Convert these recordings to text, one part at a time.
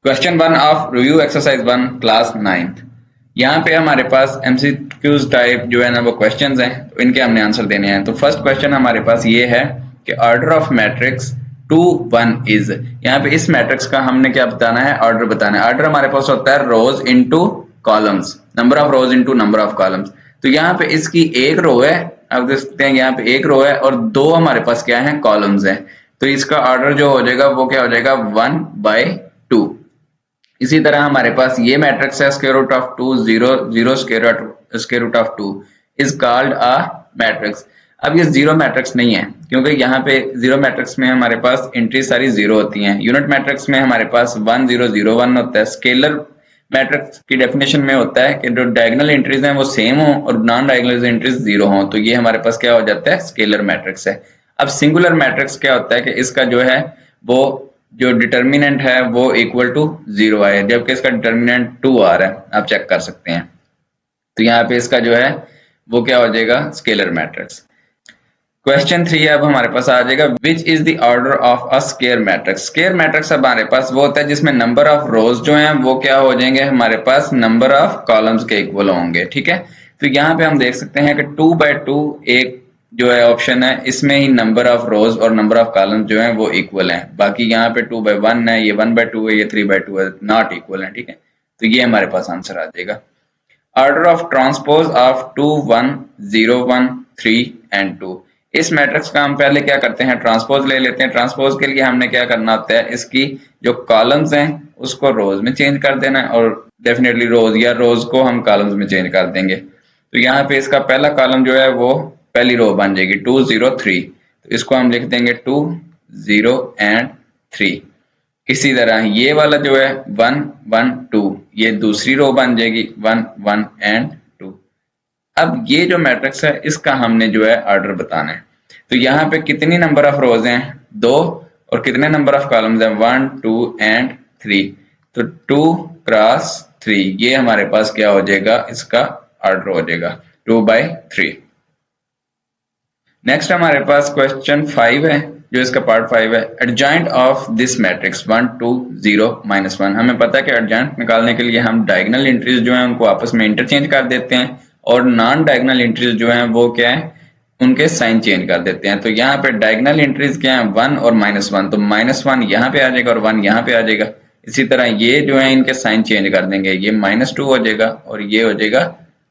Question 1 of review exercise 1 class 9th। यहाँ पे हमारे पास एमसीक्यूज टाइप जो है ना वो क्वेश्चंस हैं, तो इनके हमने आंसर देने हैं। तो फर्स्ट क्वेश्चन हमारे पास ये है कि ऑर्डर ऑफ मैट्रिक्स 2 1 इज। यहाँ पे इस मैट्रिक्स का हमने क्या बताना है, ऑर्डर बताना है। ऑर्डर हमारे पास होता है रोज into columns, number of rose into number of columns. तो यहाँ पे इसकी एक रो है, आप देख सकते हैं यहाँ पे एक रो है और दो हमारे पास क्या है, कॉलम्स है। तो इसका ऑर्डर जो हो जाएगा वो क्या हो जाएगा, 1/2। इसी तरह हमारे पास ये मैट्रिक्स है square root of 2 0 0 square root of 2 is called a matrix. अब ये जीरो मैट्रिक्स नहीं है, क्योंकि यहाँ पे जीरो मैट्रिक्स में हमारे पास एंट्री सारी जीरो होती हैं। यूनिट मैट्रिक्स में हमारे पास 1 0 0 1 होता है। स्केलर मैट्रिक्स की डेफिनेशन में होता है कि जो डायगोनल एंट्रीज हैं वो सेम हो और नॉन डायगोनल एंट्रीज जीरो हो, तो ये हमारे पास क्या हो जाता है, स्केलर मैट्रिक्स है। अब सिंगुलर मैट्रिक्स क्या होता है कि इसका जो है वो जो डिटर्मिनेंट है वो इक्वल टू 0 आए, जबकि इसका डिटर्मिनेंट 2 आ रहा है, आप चेक कर सकते हैं। तो यहाँ पे इसका जो है वो क्या हो जाएगा, स्केलर मैट्रिक्स। क्वेश्चन 3 अब हमारे पास आ जाएगा, which is the order of a square matrix. Square matrix अब हमारे पास वो होता है जिसमें नंबर ऑफ रोज जो हैं वो क्या हो जाएंगे, हमारे पास नंबर ऑफ कॉलम्स के इक्वल होंगे। ठीक है, तो यहाँ पे हम देख सकते हैं कि 2/2 एक जो है ऑप्शन है, इसमें ही नंबर ऑफ रोज और नंबर ऑफ कॉलम्स जो है वो इक्वल हैं। बाकी यहाँ पे 2/1 है, ये 1/2 है, ये 3/2 है, नॉट इक्वल है। ठीक है, तो ये हमारे पास आंसर आ जाएगा। Order of transpose of 2 1 0 1 3 and 2। इस मैट्रिक्स का हम पहले क्या करते हैं, ट्रांसपोज ले लेते हैं। ट्रांसपोज के लिए हमने क्या करना होता है, इसकी जो कॉलम्स हैं उसको रोज में चेंज कर देना है, और डेफिनेटली रोज या रोज को हम कॉलम्स में चेंज कर देंगे। तो यहाँ पे इसका पहला कॉलम जो है वो पहली रो बन जाएगी 2 0 3, तो इसको हम लिख देंगे 2 0 एंड 3। इसी तरह ये वाला जो है 1 1 2, ये दूसरी रो बन जाएगी 1 1 एंड 2। अब ये जो मैट्रिक्स है इसका हमने जो है ऑर्डर बताना है। तो यहाँ पे कितनी नंबर ऑफ रोज हैं, 2, और कितने नंबर ऑफ कॉलम्स हैं, 1 2 एंड 3। तो 2 क्रॉस 3 ये हमारे पास क्या हो जाएगा, इसका ऑर्डर हो जाएगा 2/3। नेक्स्ट हमारे पास क्वेश्चन 5 है, जो इसका पार्ट 5 है। Adjoint of this matrix 1 2 0 -1। हमें पता है कि एडजॉइंट निकालने के लिए हम डायगोनल एंट्रीज जो हैं उनको आपस में इंटरचेंज कर देते हैं, और नॉन डायगोनल एंट्रीज जो हैं वो क्या है, उनके साइन चेंज कर देते हैं। तो यहाँ पे डायगोनल एंट्रीज क्या है, 1 और -1, तो -1 यहाँ पे आ जाएगा और 1 यहाँ पे आ जाएगा। इसी तरह ये जो है इनके साइन चेंज कर देंगे, ये -2 हो जाएगा और ये हो जाएगा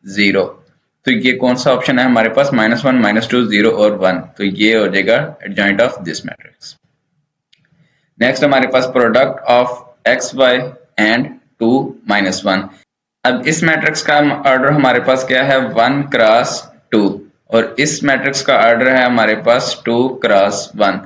0। तो ये कौन सा ऑप्शन है हमारे पास, -1 -2 0 और 1, तो ये हो जाएगा adjoint of this matrix. Next हमारे पास product of X Y and 2 -1। अब इस मैट्रिक्स का ऑर्डर हमारे पास क्या है, 1 क्रॉस 2, और इस मैट्रिक्स का ऑर्डर है हमारे पास 2 क्रॉस 1।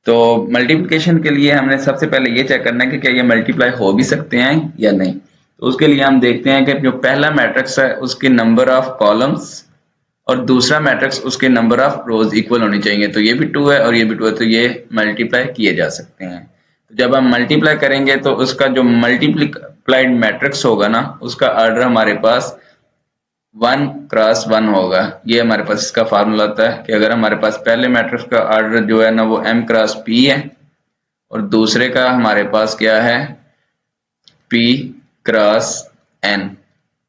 तो मल्टीप्लिकेशन के लिए हमने सबसे पहले ये चेक करना है कि क्या ये मल्टीप्लाई हो भी सकते हैं या नहीं। तो उसके लिए हम देखते हैं कि जो पहला मैट्रिक्स है उसके नंबर ऑफ कॉलम्स और दूसरा मैट्रिक्स उसके नंबर ऑफ रोज इक्वल होनी चाहिए। तो ये भी 2 है और ये भी 2 है, तो ये मल्टीप्लाई किए जा सकते हैं। तो जब हम मल्टीप्लाई करेंगे तो उसका जो मल्टीप्लाइड मैट्रिक्स होगा ना, उसका ऑर्डर हमारे पास 1 क्रॉस 1 होगा। ये हमारे पास इसका फार्मूला होता है कि अगर हमारे पास पहले मैट्रिक्स का ऑर्डर जो है ना वो m क्रॉस p है, और दूसरे का हमारे पास क्या है, p क्रॉस n,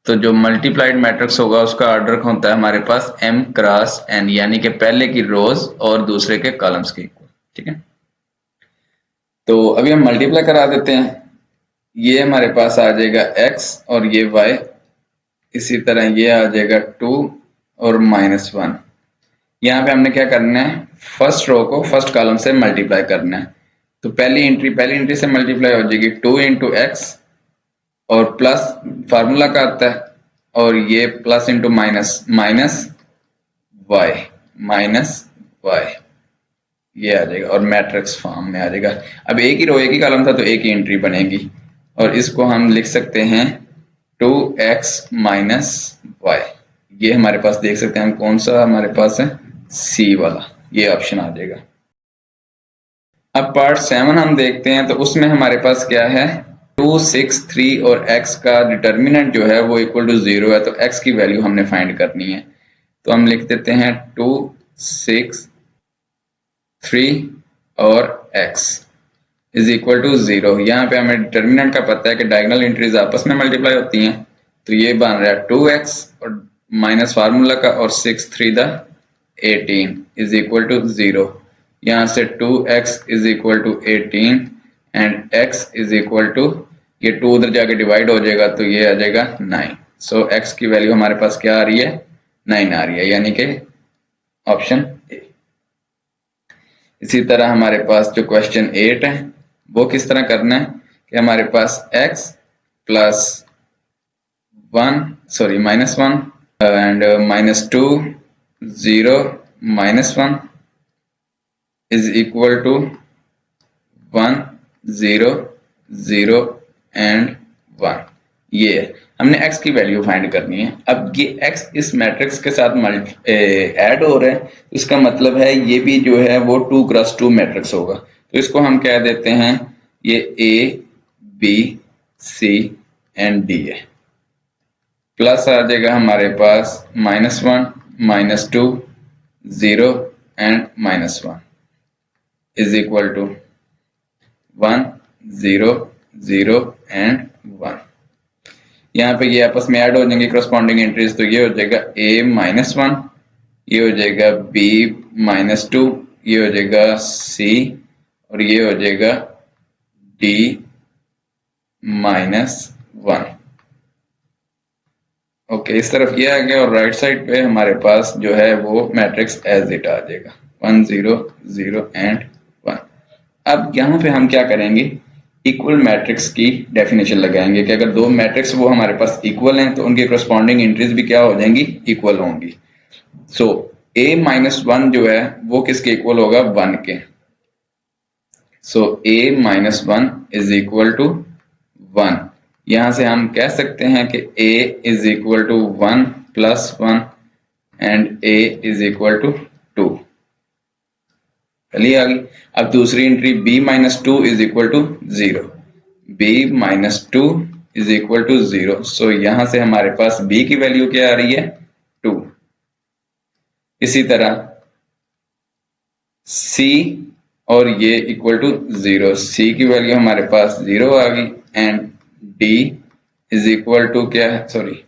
तो जो मल्टीप्लाइड मैट्रिक्स होगा उसका ऑर्डर होता है हमारे पास m क्रॉस n, यानी कि पहले की रोज और दूसरे के कॉलम्स के इक्वल। ठीक है, तो अभी हम मल्टीप्लाई करा देते हैं। ये हमारे पास आ जाएगा x और ये y, इसी तरह ये आ जाएगा 2 और -1। यहाँ पे हमने क्या करना है, फर्स्ट रो को फर्स्ट कॉलम से मल्टीप्लाई करना है। तो पहली एंट्री से मल्टीप्लाई हो जाएगी 2 इंटू एक्स, और प्लस फार्मूला का आता है, और ये प्लस इंटू माइनस वाई ये आ जाएगा और मैट्रिक्स फॉर्म में आ जाएगा। अब एक ही रो एक ही कॉलम था तो एक ही एंट्री बनेगी, और इसको हम लिख सकते हैं 2x - y। ये हमारे पास देख सकते हैं हम कौन सा हमारे पास है, सी वाला, ये ऑप्शन आ जाएगा। अब पार्ट 7 हम देखते हैं, तो उसमें हमारे पास क्या है, 2 6 3 और x का डिटर्मिनेंट जो है वो इक्वल टू 0 है, तो x की वैल्यू हमने फाइंड करनी है। तो हम लिख देते हैं 2 6 3 और x, इज इक्वल टू 0। यहाँ पे हमें डिटर्मिनेंट का पता है कि डायगोनल एंट्रीज आपस में मल्टीप्लाई होती हैं, तो ये बन रहा है 2x और माइनस फार्मूला का और 6 3 द 18 इज इक्वल टू 0। यहाँ से 2x is equal to 18 and x is equal to, ये 2 उधर जाके डिवाइड हो जाएगा तो ये आ जाएगा 9। सो x की वैल्यू हमारे पास क्या आ रही है, 9 आ रही है, यानी कि ऑप्शन ए। इसी तरह हमारे पास जो क्वेश्चन 8 है वो किस तरह करना है कि हमारे पास x plus 1 sorry minus 1 and minus 2 0 minus 1 is equal to 1 0 0 and 1। ये है, हमने x की वैल्यू फाइंड करनी है। अब ये x इस मैट्रिक्स के साथ ऐड हो रहा है, इसका मतलब है ये भी जो है वो 2x2 मैट्रिक्स होगा। तो इसको हम कह देते हैं ये A B C and D है। प्लस आ जाएगा हमारे पास -1 -2 0 and -1 is equal to 1 0 0 and 1। यहाँ पे ये आपस में ऐड हो जाएंगे करस्पॉन्डिंग एंट्रीज, तो ये हो जाएगा A-1, ये हो जाएगा B-2, ये हो जाएगा C और ये हो जाएगा D-1। ओके, इस तरफ ये आ गया और राइट साइड पे हमारे पास जो है वो मैट्रिक्स एज इट आ जाएगा 1 0 0 एंड 1। अब यहाँ पे हम क्या करेंगे, इक्वल मैट्रिक्स की डेफिनेशन लगाएंगे कि अगर दो मैट्रिक्स वो हमारे पास इक्वल हैं तो उनकी करस्पॉन्डिंग एंट्रीज भी क्या हो जाएंगी, इक्वल होंगी। सो A-1 जो है वो किसके इक्वल होगा, 1 के। So A-1 is equal to 1। यहां से हम कह सकते हैं कि A is equal to 1 plus 1 and A is equal to 2। चलिए आगे। अब दूसरी entry B-2 is equal to 0, B-2 is equal to 0। So यहां से हमारे पास B की वैल्यू क्या आ रही है, 2। इसी तरह C और ये इक्वल टू 0, C की वैल्यू हमारे पास 0 आ गई and D is equal to क्या है, sorry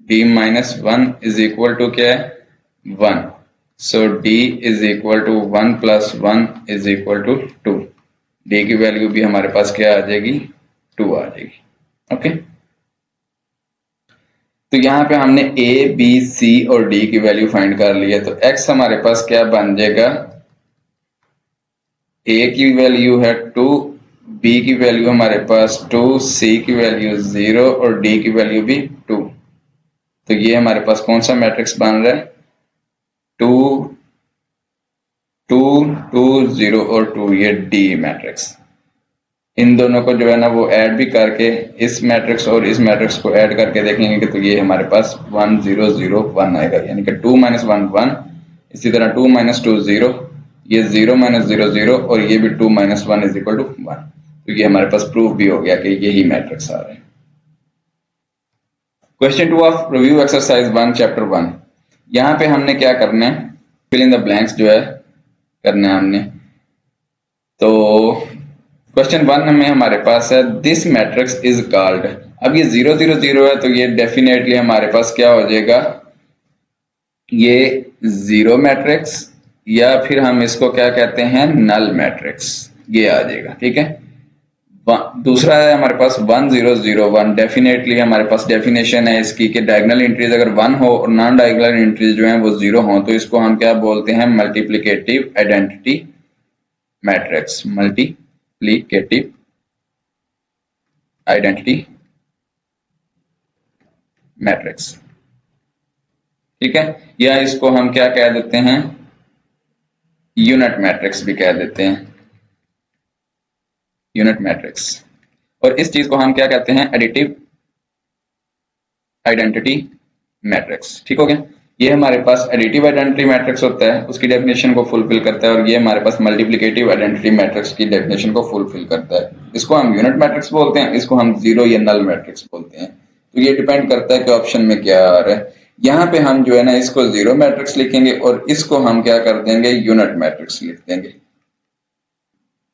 D-1 is equal to क्या है, 1। So D is equal to 1 plus 1 is equal to 2। D की वैल्यू भी हमारे पास क्या आ जाएगी, 2 आ जाएगी। ओके, तो यहाँ पे हमने A, B, C और D की वैल्यू फाइंड कर ली है। तो X हमारे पास क्या बन जाएगा, A की वैल्यू है 2, B की वैल्यू हमारे पास 2, C की वैल्यू 0 और D की वैल्यू भी 2। तो ये हमारे पास कौन सा मैट्रिक्स बन रहा है, 2 2 2 0 और 2, ये D मैट्रिक्स। इन दोनों को जो है ना वो ऐड भी करके इस मैट्रिक्स और इस मैट्रिक्स को ऐड करके देखेंगे कि तो ये हमारे पास 1 0 0 1 आएगा, यानी कि 2 - 1 1। इसी तरह 2 - 2 0, ये 0 - 0 0 और ये भी 2 - 1 इज इक्वल टू 1। तो ये हमारे पास प्रूफ भी हो गया कि यही मैट्रिक्स आ रहे हैं। Question 2 of review exercise 1 chapter 1। यहाँ पे हमने क्या करना है, फिल इन द ब्लैंक्स जो है करना है हमने। तो क्वेश्चन 1 में हमारे पास है दिस मैट्रिक्स इज कॉल्ड। अब ये 0 0 0 है तो ये डेफिनेटली हमारे पास क्या हो जाएगा, ये 0 मैट्रिक्स या फिर हम इसको क्या कहते हैं, नल मैट्रिक्स, ये आ जाएगा। ठीक है, दूसरा है हमारे पास 1 0 0 1। डेफिनेटली हमारे पास डेफिनेशन है इसकी कि डायगोनल एंट्रीज अगर 1 हो और नॉन डायगोनल एंट्रीज जो है वो 0 हो तो इसको हम क्या बोलते हैं, multiplicative identity matrix, multiplicative identity matrix. ठीक है, या इसको हम क्या कह देते हैं, यूनिट मैट्रिक्स भी कह देते हैं, यूनिट मैट्रिक्स। और इस चीज को हम क्या कहते हैं, एडिटिव आइडेंटिटी मैट्रिक्स। ठीक हो गया, ये हमारे पास एडिटिव आइडेंटिटी मैट्रिक्स होता है, उसकी डेफिनेशन को फुलफिल करता है, और ये हमारे पास मल्टीप्लिकेटिव आइडेंटिटी मैट्रिक्स की डेफिनेशन को फुलफिल करता है। इसको हम यूनिट मैट्रिक्स बोलते हैं, इसको हम जीरो या नल मैट्रिक्स बोलते हैं। तो ये डिपेंड करता है कि ऑप्शन में क्या आ रहा है। यहाँ पे हम जो है ना इसको जीरो मैट्रिक्स लिखेंगे और इसको हम क्या कर देंगे, यूनिट मैट्रिक्स लिख देंगे।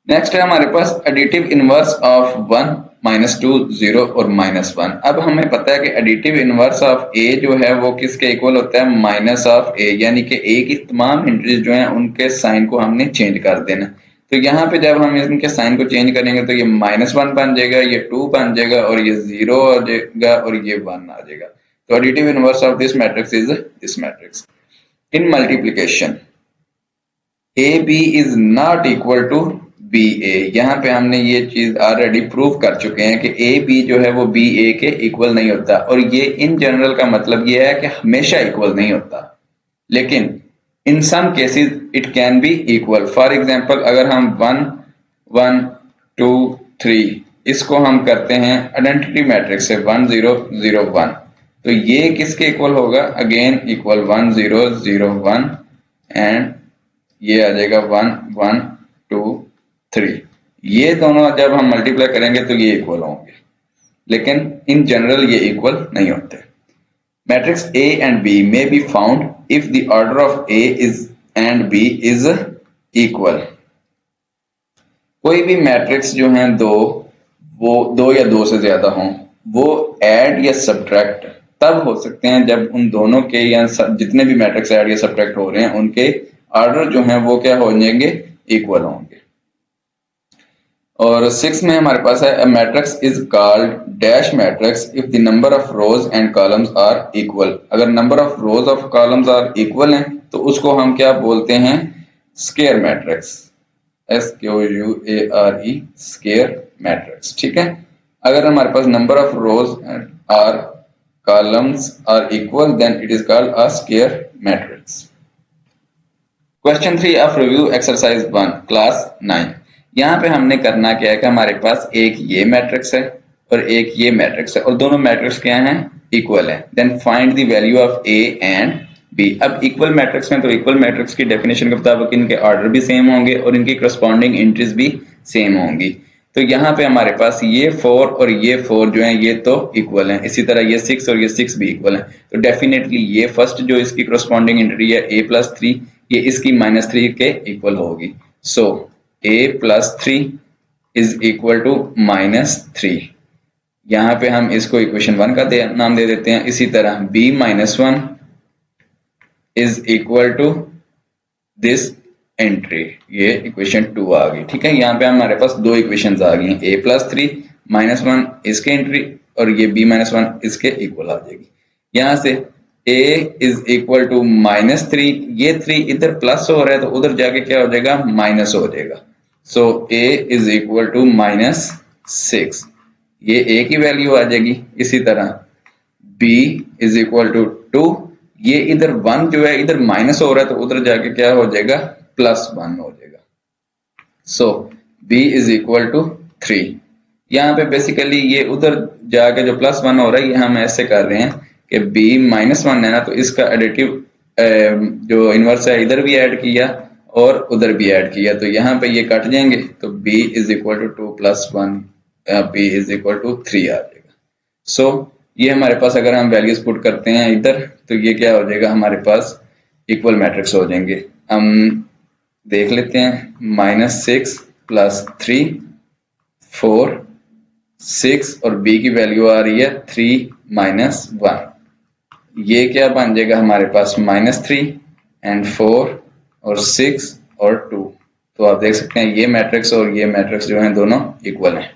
नेक्स्ट है हमारे पास एडिटिव इनवर्स ऑफ 1, -2, 0 और -1। अब हमें पता है कि एडिटिव इनवर्स ऑफ ए जो है वो किसके इक्वल होता है, माइनस ऑफ ए, यानी कि ए की तमाम एंट्रीज जो हैं उनके साइन को हमने चेंज कर देना। तो यहाँ पे जब हम इनके साइन को चेंज करेंगे तो ये -1 बन जाएगा, ये 2 बन जाएगा और ये 0 आ जाएगा और ये 1 आ जाएगा। तो additive inverse of this matrix is this matrix. In multiplication A B is not equal to B A, यहाँ पे हमने ये चीज ऑलरेडी प्रूव कर चुके हैं कि ए बी जो है वो बी ए के इक्वल नहीं होता, और ये इन जनरल का मतलब ये है कि हमेशा इक्वल नहीं होता, लेकिन in some cases it can be equal. For example अगर हम 1 1 2 3 इसको हम करते हैं आइडेंटिटी मैट्रिक्स से 1 0 0 1, तो ये किसके इक्वल होगा, अगेन इक्वल 1 0 0 1 एंड ये आ जाएगा 1 1 2 3। ये दोनों जब हम मल्टीप्लाई करेंगे तो ये इक्वल होंगे, लेकिन इन जनरल ये इक्वल नहीं होते। मैट्रिक्स ए एंड बी में be found if the order of A is and B is equal. कोई भी मैट्रिक्स जो हैं दो, वो दो या दो से ज्यादा हों, वो ऐड या सब्ट्रैक्ट तब हो सकते हैं जब उन दोनों के या जितने भी मैट्रिक्स ऐड या सब्ट्रैक्ट हो रहे हैं उनके ऑर्डर जो हैं वो क्या हो जाएंगे, इक्वल होंगे। और 6 में हमारे पास है a matrix is called dash matrix if the number of rows and columns are equal. अगर number of rows of columns are equal हैं तो उसको हम क्या बोलते हैं, square matrix, SQUARE, square matrix. ठीक है, अगर हमारे पास नंबर ऑफ रोज और columns are equal then it is called a square matrix. Question 3 of review exercise 1 class 9। यहाँ पे हमने करना क्या है कि हमारे पास एक ये मैट्रिक्स है और एक ये मैट्रिक्स है और दोनों मैट्रिक्स क्या हैं, इक्वल है। Then find the value of A and B. अब इक्वल मैट्रिक्स में तो इक्वल मैट्रिक्स की डेफिनेशन के मुताबिक इनके ऑर्डर भी सेम होंगे और इनकी करस्पॉन्डिंग एंट्रीज भी सेम होंगी। तो यहाँ पे हमारे पास ये 4 और ये 4 जो है ये तो इक्वल हैं, इसी तरह ये 6 और ये 6 भी इक्वल हैं। तो डेफिनेटली ये फर्स्ट जो इसकी करस्पॉन्डिंग एंट्री है a+3, ये इसकी -3 के इक्वल होगी। सो a+3 इज इक्वल टू -3। यहाँ पे हम इसको इक्वेशन 1 का नाम दे देते हैं। इसी तरह b-1 is equal to this entry, ये इक्वेशन 2 आ गई। ठीक है, यहाँ पे हमारे पास दो इक्वेशंस आ गई हैं, a+3 -1 इसके एंट्री और ये b-1 इसके इक्वल आ जाएगी। यहाँ से a इज इक्वल टू -3, ये 3 इधर प्लस हो रहा है तो उधर जाके क्या हो जाएगा, माइनस हो जाएगा। सो a इज इक्वल टू -6, ये a की वैल्यू आ जाएगी। इसी तरह b इज इक्वल टू 2, ये इधर 1 जो है इधर माइनस हो रहा है तो उधर जाके क्या हो जाएगा, +1 हो जाएगा। सो b इज इक्वल टू 3। यहाँ पे बेसिकली ये उधर जाके जो +1 हो रहा है ये हम ऐसे कर रहे हैं कि b-1 है ना, तो इसका एडिटिव जो इनवर्स है इधर भी ऐड किया और उधर भी ऐड किया, तो यहाँ पे ये कट जाएंगे तो b is equal to 2 + 1 b is equal to 3 आ जाएगा। सो ये हमारे पास अगर हम वैल्यूज पुट करते हैं इधर तो ये क्या हो जाएगा, हमारे पास इक्वल मैट्रिक्स हो जाएंगे। हम देख लेते हैं, -6 + 3 4 6 और b की वैल्यू आ रही है 3 - 1, ये क्या बन जाएगा हमारे पास -3 एंड 4 और 6 और 2। तो आप देख सकते हैं ये मैट्रिक्स और ये मैट्रिक्स जो है दोनों इक्वल हैं।